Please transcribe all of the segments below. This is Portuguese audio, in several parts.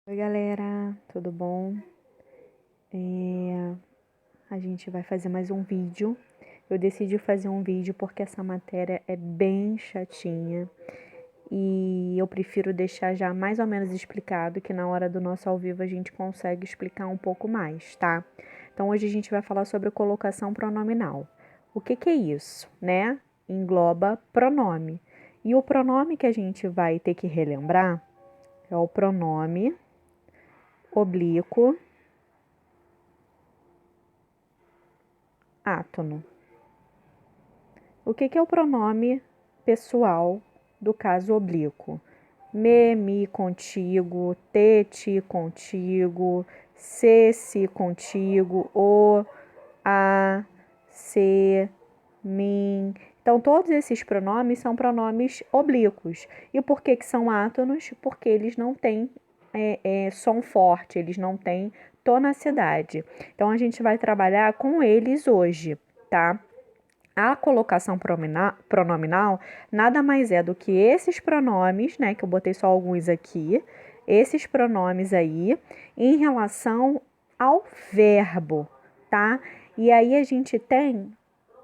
Oi, galera, tudo bom? A gente vai fazer mais um vídeo. Eu decidi fazer um vídeo porque essa matéria é bem chatinha e eu prefiro deixar já mais ou menos explicado que na hora do nosso ao vivo a gente consegue explicar um pouco mais, tá? Então hoje a gente vai falar sobre colocação pronominal. O que é isso, né? Engloba pronome. E o pronome que a gente vai ter que relembrar é o pronome oblíquo átono. O que é o pronome pessoal do caso oblíquo? Me, mi, contigo, te, ti, contigo, se, contigo, o, a, se, mim. Então, todos esses pronomes são pronomes oblíquos. E por que são átonos? Porque eles não têm som forte, eles não têm tonacidade. Então, a gente vai trabalhar com eles hoje, tá? A colocação pronominal nada mais é do que esses pronomes, né, que eu botei só alguns aqui, esses pronomes aí, em relação ao verbo, tá? E aí a gente tem,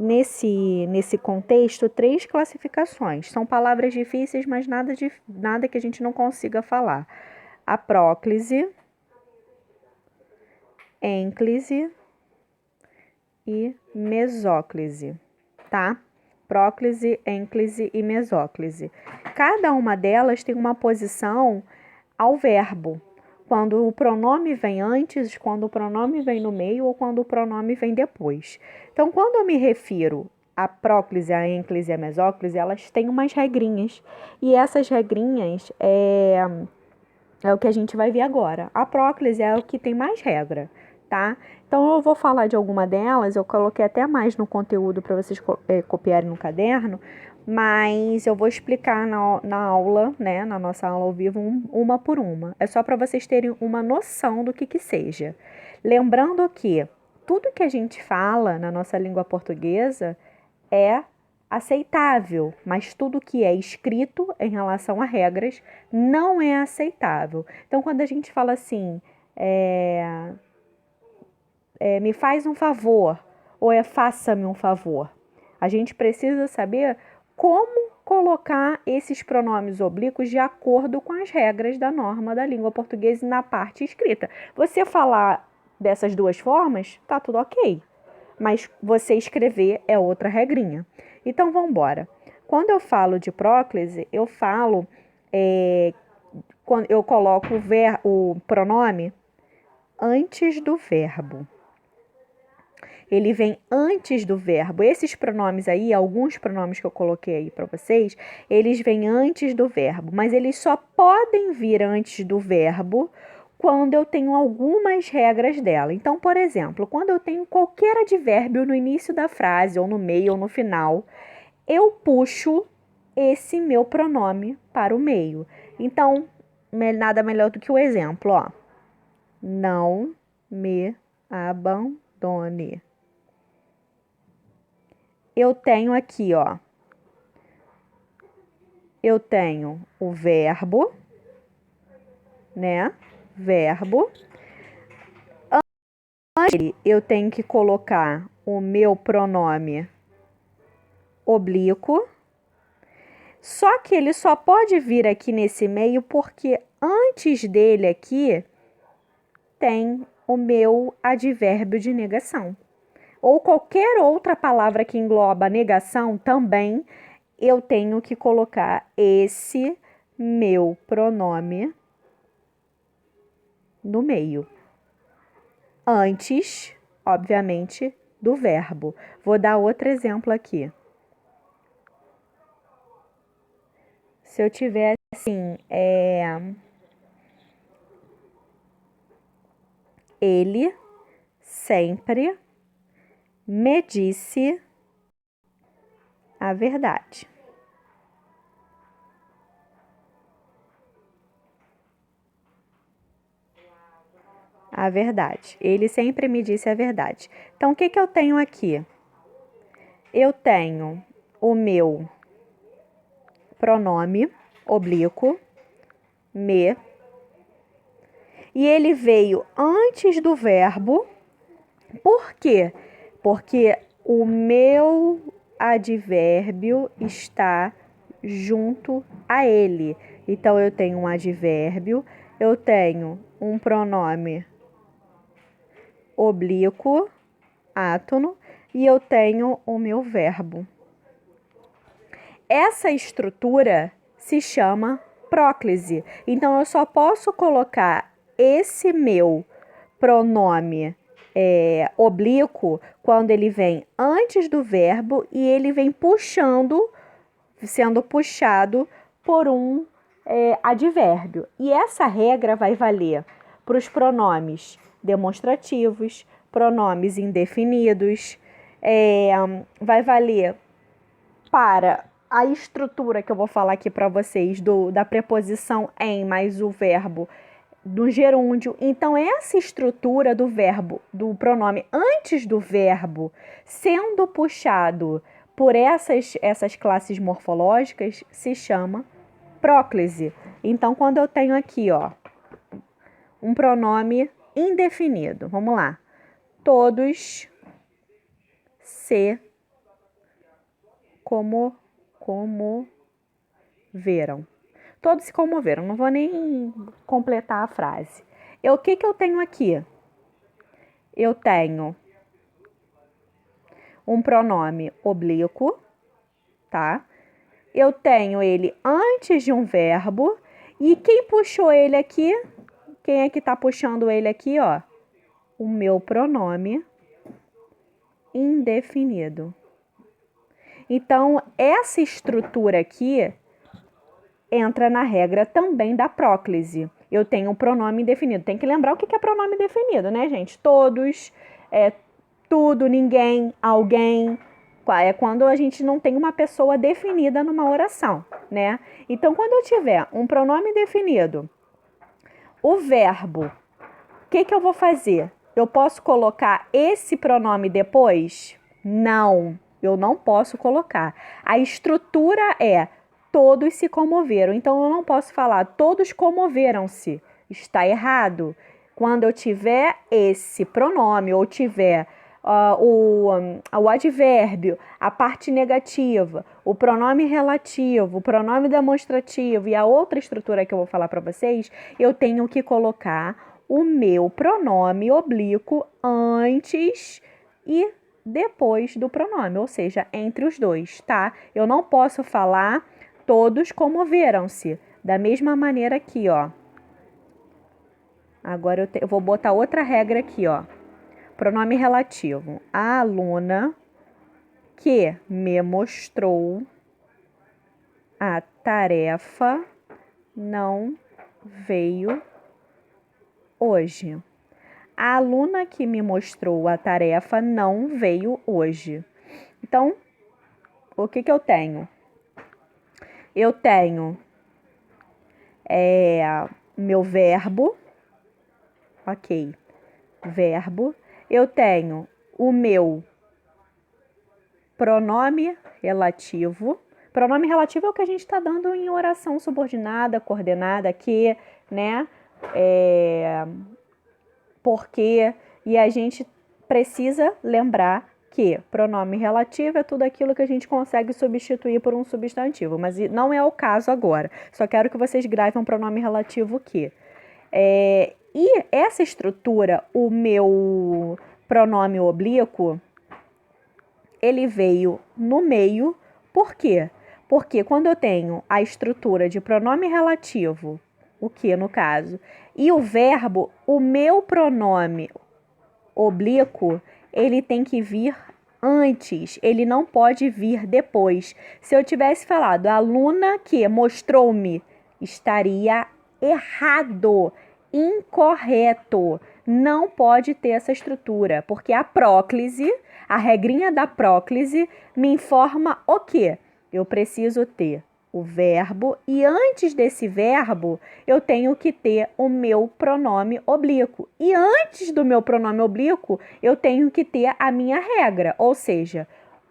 nesse contexto, três classificações. São palavras difíceis, mas nada que a gente não consiga falar. A próclise, ênclise e mesóclise, tá? Próclise, ênclise e mesóclise. Cada uma delas tem uma posição ao verbo. Quando o pronome vem antes, quando o pronome vem no meio ou quando o pronome vem depois. Então, quando eu me refiro à próclise, à ênclise e à mesóclise, elas têm umas regrinhas. E essas regrinhas é o que a gente vai ver agora. A próclise é o que tem mais regra, tá? Então eu vou falar de alguma delas, eu coloquei até mais no conteúdo para vocês copiarem no caderno, mas eu vou explicar na aula, né, na nossa aula ao vivo, uma por uma. É só para vocês terem uma noção do que seja. Lembrando que tudo que a gente fala na nossa língua portuguesa é aceitável, mas tudo que é escrito em relação a regras não é aceitável. Então, quando a gente fala assim, me faz um favor, ou faça-me um favor, a gente precisa saber como colocar esses pronomes oblíquos de acordo com as regras da norma da língua portuguesa na parte escrita. Você falar dessas duas formas, tá tudo ok. Mas você escrever é outra regrinha. Então, vamos embora. Quando eu falo de próclise, eu falo, quando eu coloco o pronome antes do verbo. Ele vem antes do verbo. Esses pronomes aí, alguns pronomes que eu coloquei aí para vocês, eles vêm antes do verbo, mas eles só podem vir antes do verbo quando eu tenho algumas regras dela. Então, por exemplo, quando eu tenho qualquer advérbio no início da frase, ou no meio, ou no final, eu puxo esse meu pronome para o meio. Então, nada melhor do que o exemplo, ó. Não me abandone. Eu tenho aqui, ó. Eu tenho o verbo, né? Verbo. Eu tenho que colocar o meu pronome oblíquo. Só que ele só pode vir aqui nesse meio porque antes dele aqui tem o meu advérbio de negação. Ou qualquer outra palavra que engloba negação também, eu tenho que colocar esse meu pronome no meio. Antes, obviamente, do verbo. Vou dar outro exemplo aqui. Se eu tiver assim, ele sempre me disse a verdade. A verdade. Ele sempre me disse a verdade. Então, o que eu tenho aqui? Eu tenho o meu pronome oblíquo, me. e ele veio antes do verbo. Por quê? Porque o meu advérbio está junto a ele. Então, eu tenho um advérbio, eu tenho um pronome oblíquo, átono, e eu tenho o meu verbo. Essa estrutura se chama próclise. Então, eu só posso colocar esse meu pronome oblíquo quando ele vem antes do verbo e ele vem sendo puxado por um advérbio. E essa regra vai valer para os pronomes demonstrativos, pronomes indefinidos, vai valer para a estrutura que eu vou falar aqui para vocês da preposição em mais o verbo do gerúndio. Então, essa estrutura do verbo, do pronome antes do verbo, sendo puxado por essas classes morfológicas, se chama próclise. Então, quando eu tenho aqui, um pronome indefinido, vamos lá. Todos se comoveram. Todos se comoveram. Não vou nem completar a frase. O que eu tenho aqui? Eu tenho um pronome oblíquo, tá? Eu tenho ele antes de um verbo. E quem puxou ele aqui? Quem é que tá puxando ele aqui, O meu pronome indefinido. Então, essa estrutura aqui entra na regra também da próclise. Eu tenho um pronome indefinido. Tem que lembrar o que é pronome definido, né, gente? Todos, tudo, ninguém, alguém. É quando a gente não tem uma pessoa definida numa oração, né? Então, quando eu tiver um pronome definido, o verbo, o que eu vou fazer? Eu posso colocar esse pronome depois? Não, eu não posso colocar. A estrutura é todos se comoveram. Então, eu não posso falar todos comoveram-se. Está errado. Quando eu tiver esse pronome ou tiver o advérbio, a parte negativa, o pronome relativo, o pronome demonstrativo e a outra estrutura que eu vou falar para vocês, eu tenho que colocar o meu pronome oblíquo antes e depois do pronome, ou seja, entre os dois, tá? Eu não posso falar todos comoveram-se. Da mesma maneira aqui, Agora eu vou botar outra regra aqui, Pronome relativo. A aluna que me mostrou a tarefa não veio hoje. A aluna que me mostrou a tarefa não veio hoje. Então, o que eu tenho? Eu tenho meu verbo, ok, verbo. Eu tenho o meu pronome relativo. Pronome relativo é o que a gente está dando em oração subordinada, coordenada, que, né? Porque, e a gente precisa lembrar que pronome relativo é tudo aquilo que a gente consegue substituir por um substantivo, mas não é o caso agora. Só quero que vocês gravem um pronome relativo que. E essa estrutura, o meu pronome oblíquo, ele veio no meio. Por quê? Porque quando eu tenho a estrutura de pronome relativo, o que no caso, e o verbo, o meu pronome oblíquo, ele tem que vir antes, ele não pode vir depois. Se eu tivesse falado a aluna que mostrou-me, estaria errado, incorreto. Não pode ter essa estrutura, porque a próclise, a regrinha da próclise, me informa o quê? Eu preciso ter o verbo e antes desse verbo eu tenho que ter o meu pronome oblíquo. E antes do meu pronome oblíquo eu tenho que ter a minha regra, ou seja,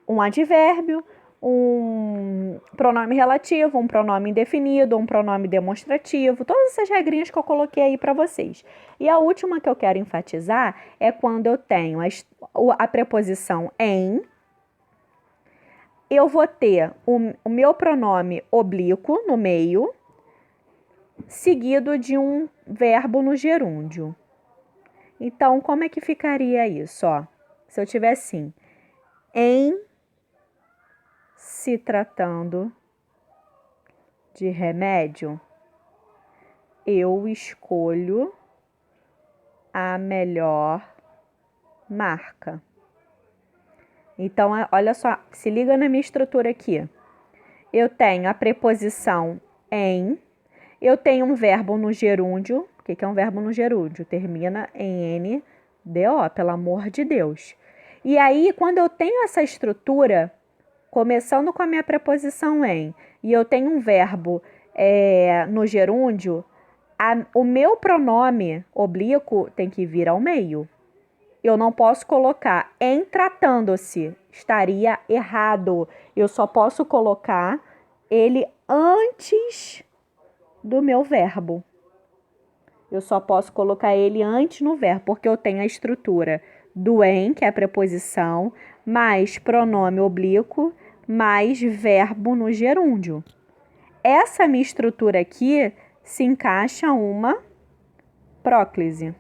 um advérbio, um pronome relativo, um pronome indefinido, um pronome demonstrativo, todas essas regrinhas que eu coloquei aí para vocês. E a última que eu quero enfatizar é quando eu tenho a preposição em, eu vou ter o meu pronome oblíquo no meio, seguido de um verbo no gerúndio. Então, como é que ficaria isso? Ó, se eu tiver assim, em se tratando de remédio, eu escolho a melhor marca. Então, olha só, se liga na minha estrutura aqui. Eu tenho a preposição em, eu tenho um verbo no gerúndio. O que é um verbo no gerúndio? Termina em NDO, pelo amor de Deus. E aí, quando eu tenho essa estrutura, começando com a minha preposição em, e eu tenho um verbo no gerúndio, o meu pronome oblíquo tem que vir ao meio. Eu não posso colocar em tratando-se, estaria errado. Eu só posso colocar ele antes do meu verbo. Eu só posso colocar ele antes no verbo, porque eu tenho a estrutura do em, que é a preposição, mais pronome oblíquo, mais verbo no gerúndio. Essa minha estrutura aqui se encaixa uma próclise.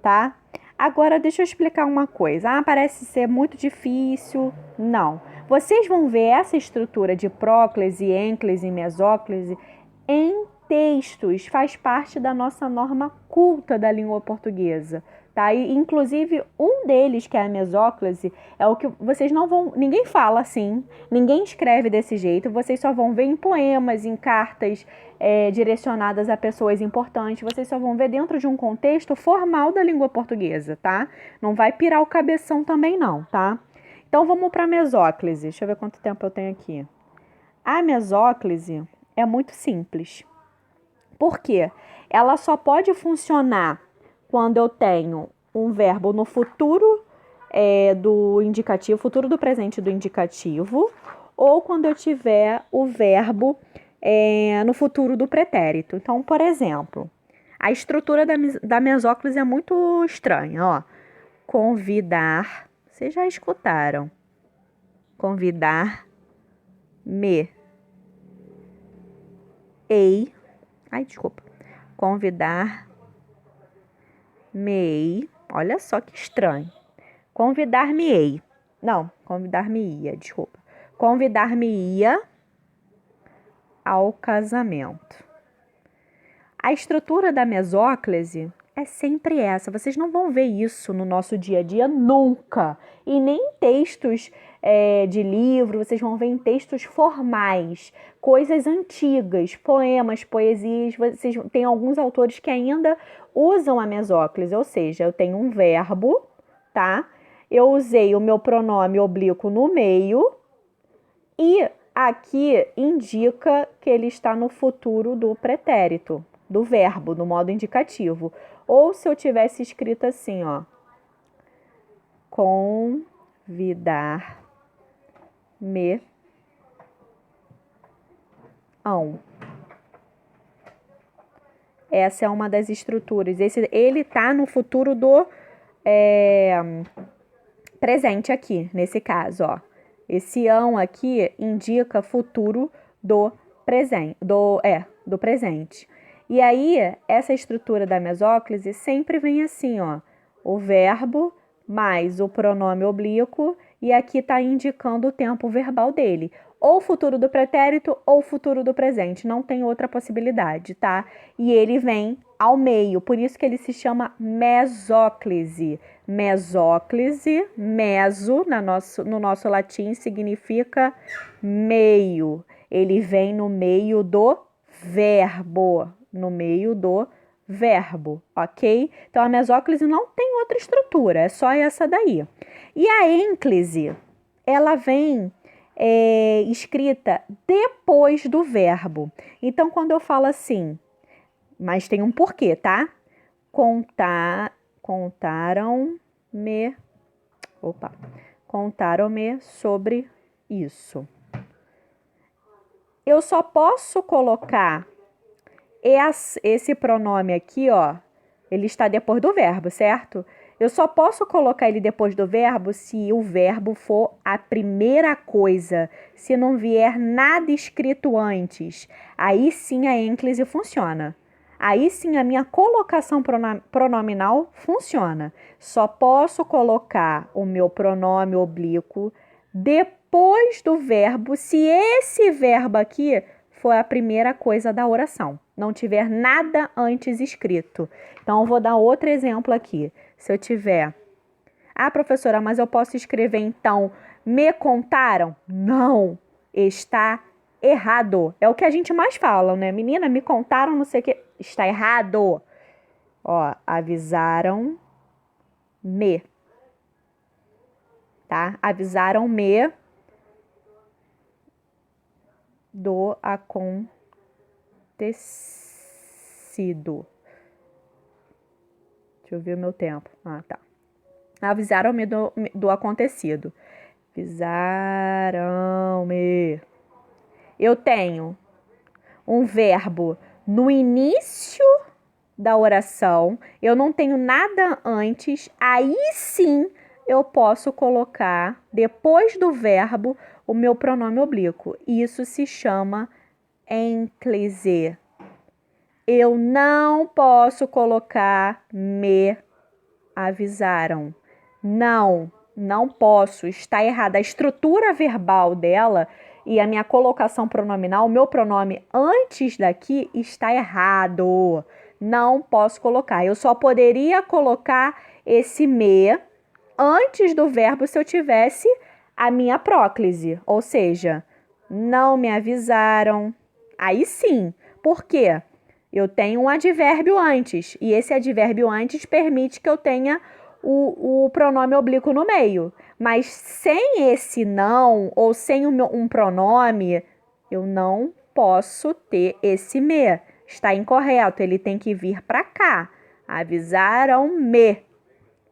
Tá? Agora, deixa eu explicar uma coisa. Parece ser muito difícil. Não. Vocês vão ver essa estrutura de próclise, ênclise e mesóclise em textos. Faz parte da nossa norma culta da língua portuguesa. Tá? E, inclusive, um deles, que é a mesóclise, é o que vocês não vão... Ninguém fala assim, ninguém escreve desse jeito. Vocês só vão ver em poemas, em cartas direcionadas a pessoas importantes. Vocês só vão ver dentro de um contexto formal da língua portuguesa, tá? Não vai pirar o cabeção também não, tá? Então, vamos para a mesóclise. Deixa eu ver quanto tempo eu tenho aqui. A mesóclise é muito simples. Por quê? Ela só pode funcionar quando eu tenho um verbo no futuro do indicativo, futuro do presente do indicativo, ou quando eu tiver o verbo no futuro do pretérito. Então, por exemplo, a estrutura da mesóclise é muito estranha, ó. Convidar, vocês já escutaram. Convidar-me. Convidar-me-ei. Olha só que estranho. Convidar-me-ei. Não, convidar-me-ia, desculpa. Convidar-me-ia ao casamento. A estrutura da mesóclise é sempre essa. Vocês não vão ver isso no nosso dia a dia nunca. E nem em textos de livro, vocês vão ver em textos formais, coisas antigas, poemas, poesias. Vocês tem alguns autores que ainda usam a mesóclise, ou seja, eu tenho um verbo, tá? Eu usei o meu pronome oblíquo no meio e aqui indica que ele está no futuro do pretérito, do verbo, no modo indicativo. Ou se eu tivesse escrito assim, ó, convidar-me ão. Essa é uma das estruturas. Ele tá no futuro do presente aqui, nesse caso, ó. Esse ão aqui indica futuro do presente, do presente. E aí, essa estrutura da mesóclise sempre vem assim, ó. O verbo mais o pronome oblíquo, e aqui está indicando o tempo verbal dele. Ou futuro do pretérito ou futuro do presente. Não tem outra possibilidade, tá? E ele vem ao meio, por isso que ele se chama mesóclise. Mesóclise, meso, no nosso latim, significa meio. Ele vem no meio do verbo. No meio do verbo, ok? Então, a mesóclise não tem outra estrutura, é só essa daí. E a ênclise, ela vem escrita depois do verbo. Então, quando eu falo assim, mas tem um porquê, tá? Contaram-me contaram-me sobre isso. Eu só posso colocar esse pronome aqui, ó, ele está depois do verbo, certo? Eu só posso colocar ele depois do verbo se o verbo for a primeira coisa, se não vier nada escrito antes. Aí sim a ênclise funciona. Aí sim a minha colocação pronominal funciona. Só posso colocar o meu pronome oblíquo depois do verbo se esse verbo aqui for a primeira coisa da oração, não tiver nada antes escrito. Então, eu vou dar outro exemplo aqui. Se eu tiver... Ah, professora, mas eu posso escrever, então, me contaram? Não, está errado. É o que a gente mais fala, né? Menina, me contaram, não sei o que. Está errado. Ó, avisaram-me. Tá? Avisaram-me do acontecido. Deixa eu ver o meu tempo. Ah, tá. Avisaram-me do acontecido. Avisaram-me. Eu tenho um verbo no início da oração. Eu não tenho nada antes. Aí sim eu posso colocar, depois do verbo, o meu pronome oblíquo. Isso se chama ênclise. Eu não posso colocar me avisaram. Não posso. Está errada. A estrutura verbal dela e a minha colocação pronominal, o meu pronome antes daqui está errado. Não posso colocar. Eu só poderia colocar esse me antes do verbo se eu tivesse a minha próclise. Ou seja, não me avisaram. Aí sim. Por quê? Eu tenho um advérbio antes, e esse advérbio antes permite que eu tenha o pronome oblíquo no meio. Mas sem esse não, ou sem um pronome, eu não posso ter esse me. Está incorreto, ele tem que vir para cá. Avisaram-me.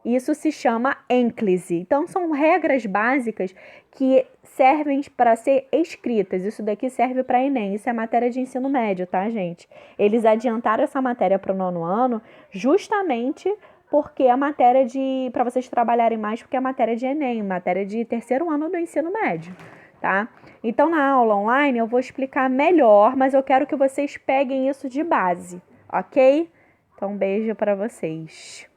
Isso se chama ênclise. Então, são regras básicas que servem para ser escritas. Isso daqui serve para Enem. Isso é matéria de ensino médio, tá, gente? Eles adiantaram essa matéria para o 9º ano justamente porque a matéria para vocês trabalharem mais, porque é matéria de Enem, matéria de 3º ano do ensino médio, tá? Então, na aula online, eu vou explicar melhor, mas eu quero que vocês peguem isso de base, ok? Então, um beijo para vocês.